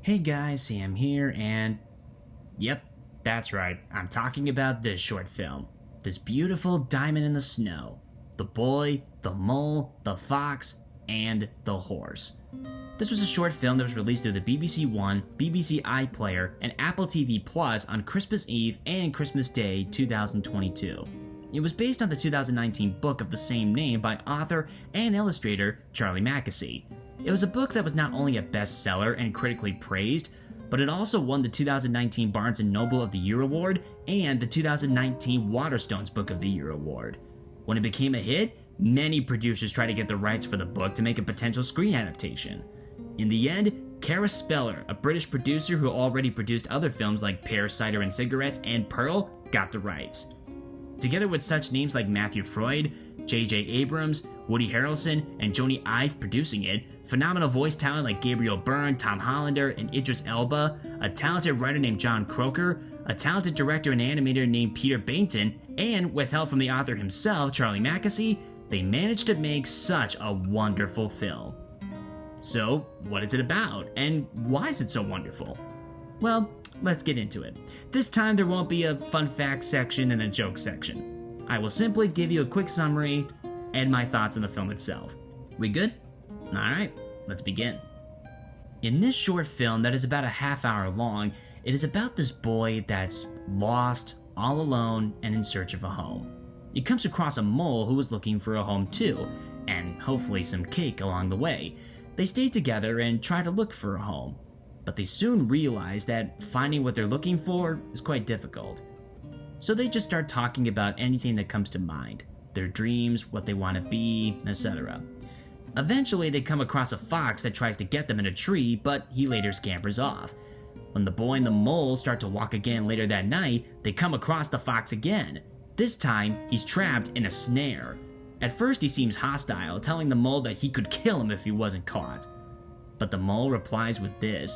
Hey guys, Sam here, and yep, that's right, I'm talking about this short film. This beautiful diamond in the snow. The boy, the mole, the fox, and the horse. This was a short film that was released through the BBC One, BBC iPlayer, and Apple TV Plus on Christmas Eve and Christmas Day 2022. It was based on the 2019 book of the same name by author and illustrator Charlie Mackesy. It was a book that was not only a bestseller and critically praised, but it also won the 2019 Barnes & Noble of the Year Award and the 2019 Waterstones Book of the Year Award. When it became a hit, many producers tried to get the rights for the book to make a potential screen adaptation. In the end, Kara Speller, a British producer who already produced other films like Pear, Cider and Cigarettes and Pearl, got the rights. Together with such names like Matthew Freud, J.J. Abrams, Woody Harrelson, and Joni Ive producing it, phenomenal voice talent like Gabriel Byrne, Tom Hollander, and Idris Elba, a talented writer named John Croker, a talented director and animator named Peter Bainton, and with help from the author himself, Charlie Mackesy, they managed to make such a wonderful film. So, what is it about, and why is it so wonderful? Well, let's get into it. This time there won't be a fun facts section and a joke section. I will simply give you a quick summary and my thoughts on the film itself. We good? Alright, let's begin. In this short film that is about a half hour long, it is about this boy that's lost, all alone, and in search of a home. He comes across a mole who is looking for a home too, and hopefully some cake along the way. They stay together and try to look for a home, but they soon realize that finding what they're looking for is quite difficult. So they just start talking about anything that comes to mind, their dreams, what they want to be, etc. Eventually they come across a fox that tries to get them in a tree, but he later scampers off. When the boy and the mole start to walk again later that night, they come across the fox again. This time, he's trapped in a snare. At first he seems hostile, telling the mole that he could kill him if he wasn't caught. But the mole replies with this: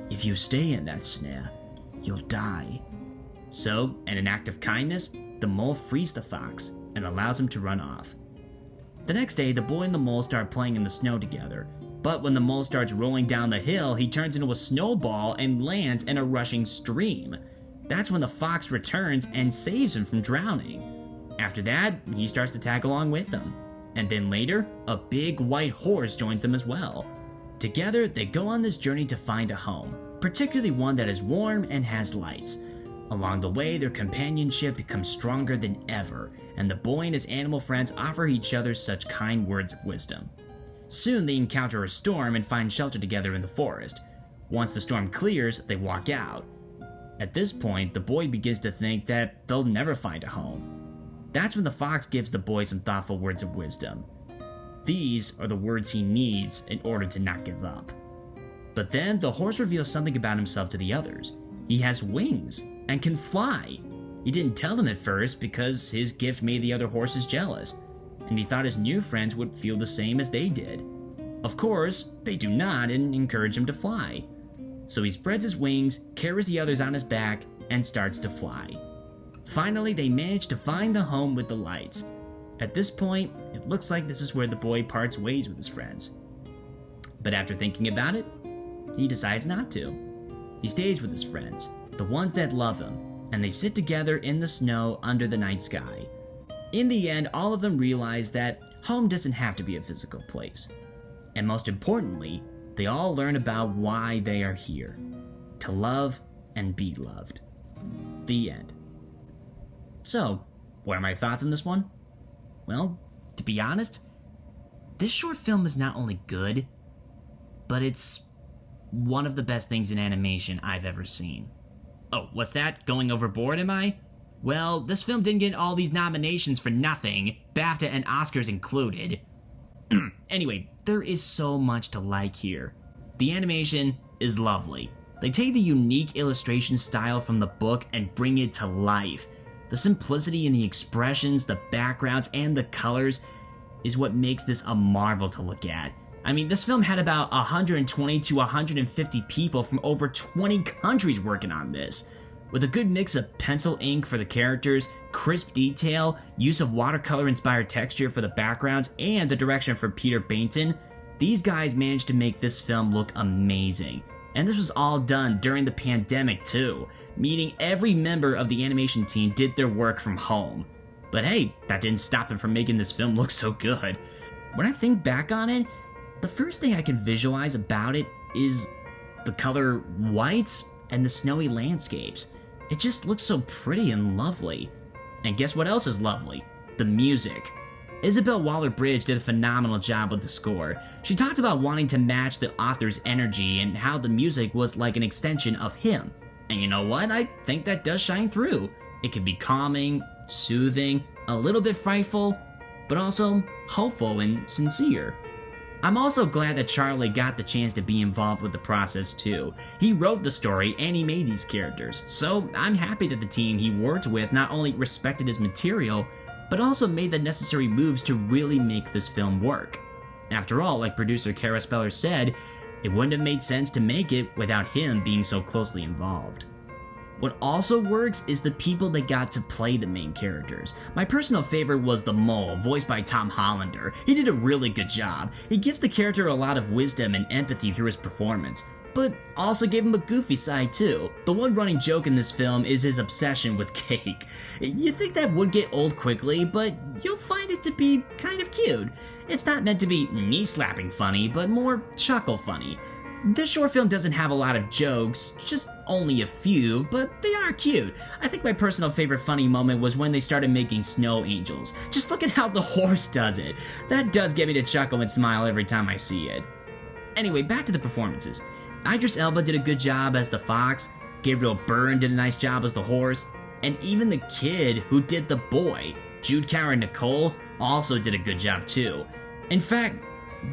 "If you stay in that snare, you'll die." So, in an act of kindness, the mole frees the fox and allows him to run off. The next day, the boy and the mole start playing in the snow together, but when the mole starts rolling down the hill, he turns into a snowball and lands in a rushing stream. That's when the fox returns and saves him from drowning. After that, he starts to tag along with them. And then later, a big white horse joins them as well. Together, they go on this journey to find a home, particularly one that is warm and has lights. Along the way, their companionship becomes stronger than ever, and the boy and his animal friends offer each other such kind words of wisdom. Soon they encounter a storm and find shelter together in the forest. Once the storm clears, they walk out. At this point, the boy begins to think that they'll never find a home. That's when the fox gives the boy some thoughtful words of wisdom. These are the words he needs in order to not give up. But then the horse reveals something about himself to the others. He has wings and can fly. He didn't tell them at first because his gift made the other horses jealous, and he thought his new friends would feel the same as they did. Of course, they do not and encourage him to fly. So he spreads his wings, carries the others on his back, and starts to fly. Finally, they manage to find the home with the lights. At this point, it looks like this is where the boy parts ways with his friends. But after thinking about it, he decides not to. He stays with his friends, the ones that love him, and they sit together in the snow under the night sky. In the end, all of them realize that home doesn't have to be a physical place. And most importantly, they all learn about why they are here: to love and be loved. The end. So, what are my thoughts on this one? Well, to be honest, this short film is not only good, but it's one of the best things in animation I've ever seen. Oh, what's that? Going overboard, am I? Well, this film didn't get all these nominations for nothing, BAFTA and Oscars included. Anyway, there is so much to like here. The animation is lovely. They take the unique illustration style from the book and bring it to life. The simplicity in the expressions, the backgrounds, and the colors is what makes this a marvel to look at. I mean, this film had about 120 to 150 people from over 20 countries working on this. With a good mix of pencil ink for the characters, crisp detail, use of watercolor-inspired texture for the backgrounds, and the direction from Peter Bainton, these guys managed to make this film look amazing. And this was all done during the pandemic too, meaning every member of the animation team did their work from home. But hey, that didn't stop them from making this film look so good. When I think back on it, the first thing I can visualize about it is the color white and the snowy landscapes. It just looks so pretty and lovely. And guess what else is lovely? The music. Isabel Waller-Bridge did a phenomenal job with the score. She talked about wanting to match the author's energy and how the music was like an extension of him. And you know what? I think that does shine through. It can be calming, soothing, a little bit frightful, but also hopeful and sincere. I'm also glad that Charlie got the chance to be involved with the process too. He wrote the story and he made these characters, so I'm happy that the team he worked with not only respected his material, but also made the necessary moves to really make this film work. After all, like producer Kara Speller said, it wouldn't have made sense to make it without him being so closely involved. What also works is the people that got to play the main characters. My personal favorite was the Mole, voiced by Tom Hollander. He did a really good job. He gives the character a lot of wisdom and empathy through his performance, but also gave him a goofy side too. The one running joke in this film is his obsession with cake. You think that would get old quickly, but you'll find it to be kind of cute. It's not meant to be knee-slapping funny, but more chuckle funny. This short film doesn't have a lot of jokes, just only a few, but they are cute. I think my personal favorite funny moment was when they started making snow angels. Just look at how the horse does it. That does get me to chuckle and smile every time I see it. Anyway, back to the performances. Idris Elba did a good job as the fox, Gabriel Byrne did a nice job as the horse, and even the kid who did the boy, Jude Carr and Nicole, also did a good job too. In fact,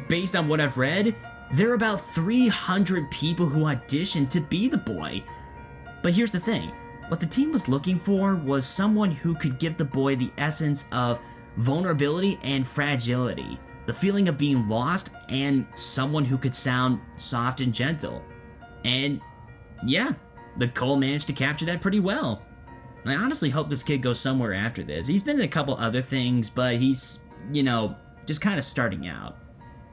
based on what I've read, there are about 300 people who auditioned to be the boy. But here's the thing, what the team was looking for was someone who could give the boy the essence of vulnerability and fragility, the feeling of being lost, and someone who could sound soft and gentle. And yeah, Nicole managed to capture that pretty well. I honestly hope this kid goes somewhere after this. He's been in a couple other things, but he's, just kind of starting out.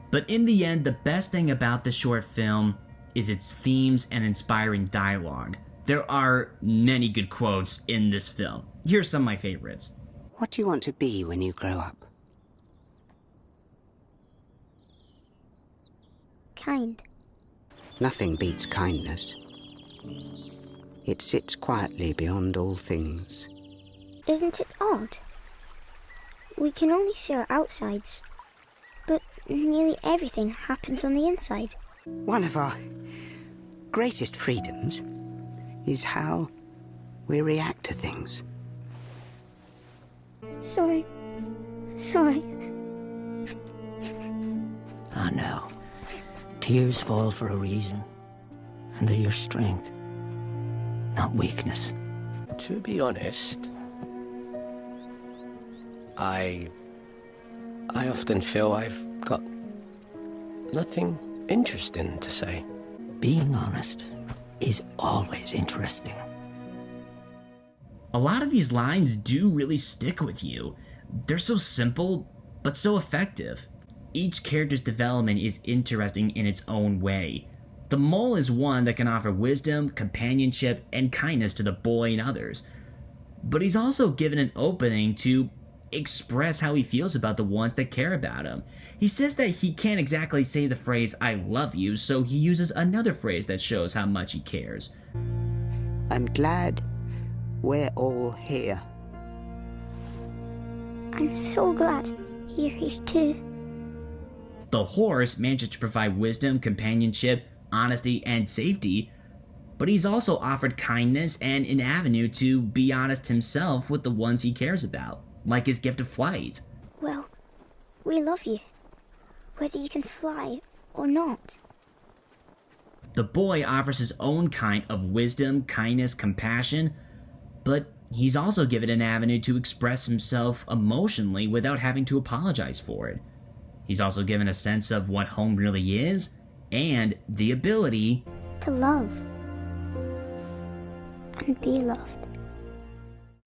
But in the end, the best thing about the short film is its themes and inspiring dialogue. There are many good quotes in this film. Here's some of my favorites. What do you want to be when you grow up? Kind. Nothing beats kindness. It sits quietly beyond all things. Isn't it odd? We can only see our outsides, but nearly everything happens on the inside. One of our greatest freedoms is how we react to things. Sorry. I know. Tears fall for a reason, and they're your strength, not weakness. To be honest, I often feel I've got nothing interesting to say. Being honest is always interesting. A lot of these lines do really stick with you. They're so simple, but so effective. Each character's development is interesting in its own way. The mole is one that can offer wisdom, companionship, and kindness to the boy and others. But he's also given an opening to express how he feels about the ones that care about him. He says that he can't exactly say the phrase, "I love you," so he uses another phrase that shows how much he cares. I'm glad we're all here. I'm so glad you're here too. The horse manages to provide wisdom, companionship, honesty, and safety, but he's also offered kindness and an avenue to be honest himself with the ones he cares about, like his gift of flight. Well, we love you, whether you can fly or not. The boy offers his own kind of wisdom, kindness, compassion, but he's also given an avenue to express himself emotionally without having to apologize for it. He's also given a sense of what home really is, and the ability to love and be loved.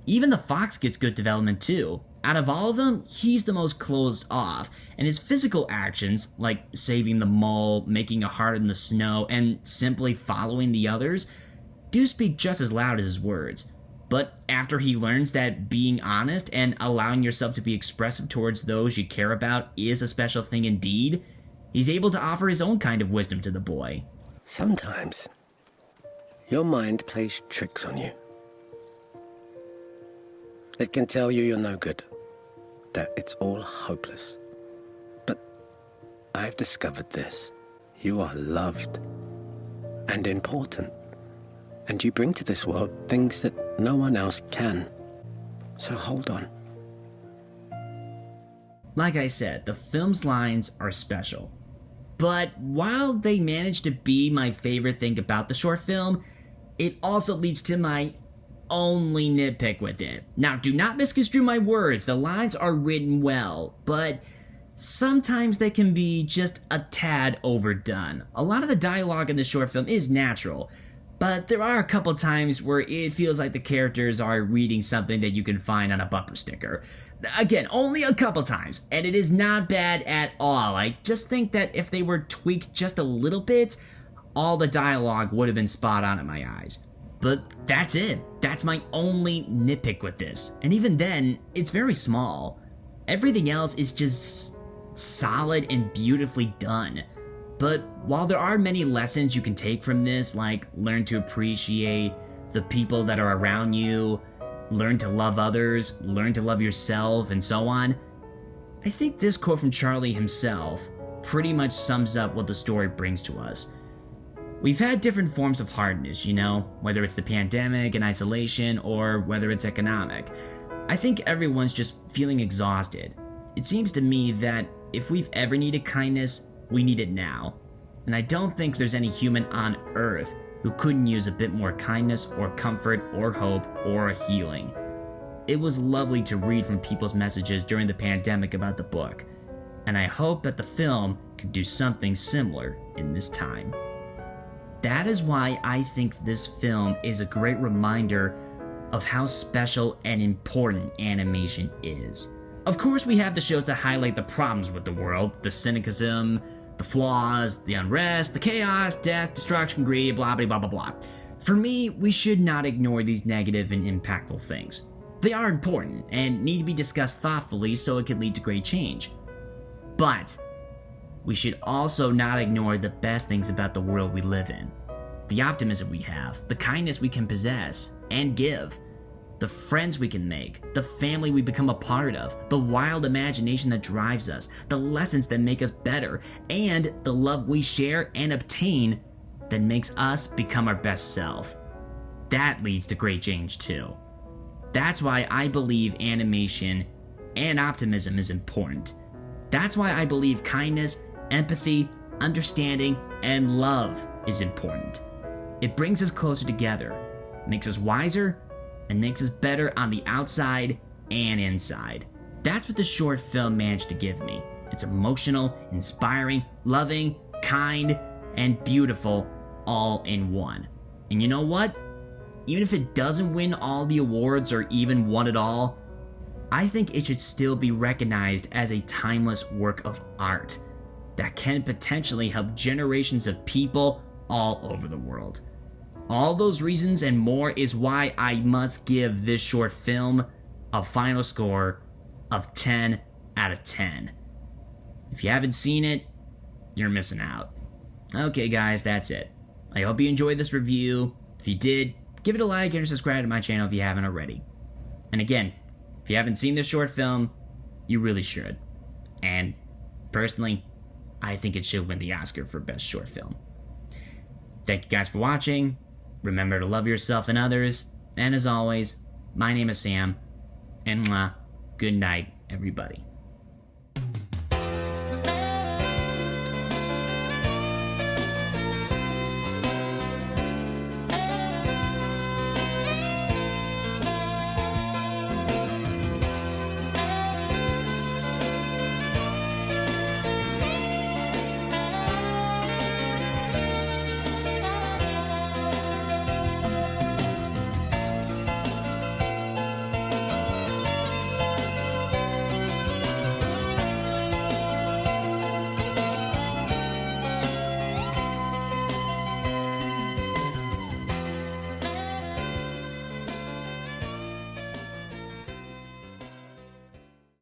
Even the fox gets good development too. Out of all of them, he's the most closed off, and his physical actions, like saving the mole, making a heart in the snow, and simply following the others, do speak just as loud as his words. But after he learns that being honest and allowing yourself to be expressive towards those you care about is a special thing indeed, he's able to offer his own kind of wisdom to the boy. Sometimes, your mind plays tricks on you. It can tell you you're no good, that it's all hopeless. But I've discovered this. You are loved and important, and you bring to this world things that no one else can. So hold on. Like I said, the film's lines are special. But while they manage to be my favorite thing about the short film, it also leads to my only nitpick with it. Now, do not misconstrue my words. The lines are written well, but sometimes they can be just a tad overdone. A lot of the dialogue in the short film is natural, but there are a couple times where it feels like the characters are reading something that you can find on a bumper sticker. Again, only a couple times, and it is not bad at all. I just think that if they were tweaked just a little bit, all the dialogue would have been spot on in my eyes. But that's it. That's my only nitpick with this. And even then, it's very small. Everything else is just solid and beautifully done. But while there are many lessons you can take from this, like learn to appreciate the people that are around you, learn to love others, learn to love yourself, and so on, I think this quote from Charlie himself pretty much sums up what the story brings to us. We've had different forms of hardness, whether it's the pandemic and isolation or whether it's economic. I think everyone's just feeling exhausted. It seems to me that if we've ever needed kindness, we need it now. And I don't think there's any human on Earth who couldn't use a bit more kindness or comfort or hope or a healing. It was lovely to read from people's messages during the pandemic about the book, and I hope that the film could do something similar in this time. That is why I think this film is a great reminder of how special and important animation is. Of course, we have the shows that highlight the problems with the world, the cynicism, the flaws, the unrest, the chaos, death, destruction, greed, blah blah blah blah blah. For me, we should not ignore these negative and impactful things. They are important and need to be discussed thoughtfully so it can lead to great change. But we should also not ignore the best things about the world we live in. The optimism we have, the kindness we can possess and give, the friends we can make, the family we become a part of, the wild imagination that drives us, the lessons that make us better, and the love we share and obtain that makes us become our best self. That leads to great change too. That's why I believe animation and optimism is important. That's why I believe kindness, empathy, understanding, and love is important. It brings us closer together, makes us wiser, and makes us better on the outside and inside. That's what the short film managed to give me. It's emotional, inspiring, loving, kind, and beautiful all in one. And you know what? Even if it doesn't win all the awards or even won it all, I think it should still be recognized as a timeless work of art that can potentially help generations of people all over the world. All those reasons and more is why I must give this short film a final score of 10 out of 10. If you haven't seen it, you're missing out. Okay guys, that's it. I hope you enjoyed this review. If you did, give it a like and subscribe to my channel if you haven't already. And again, if you haven't seen this short film, you really should. And personally, I think it should win the Oscar for Best Short Film. Thank you guys for watching. Remember to love yourself and others. And as always, my name is Sam. And good night, everybody.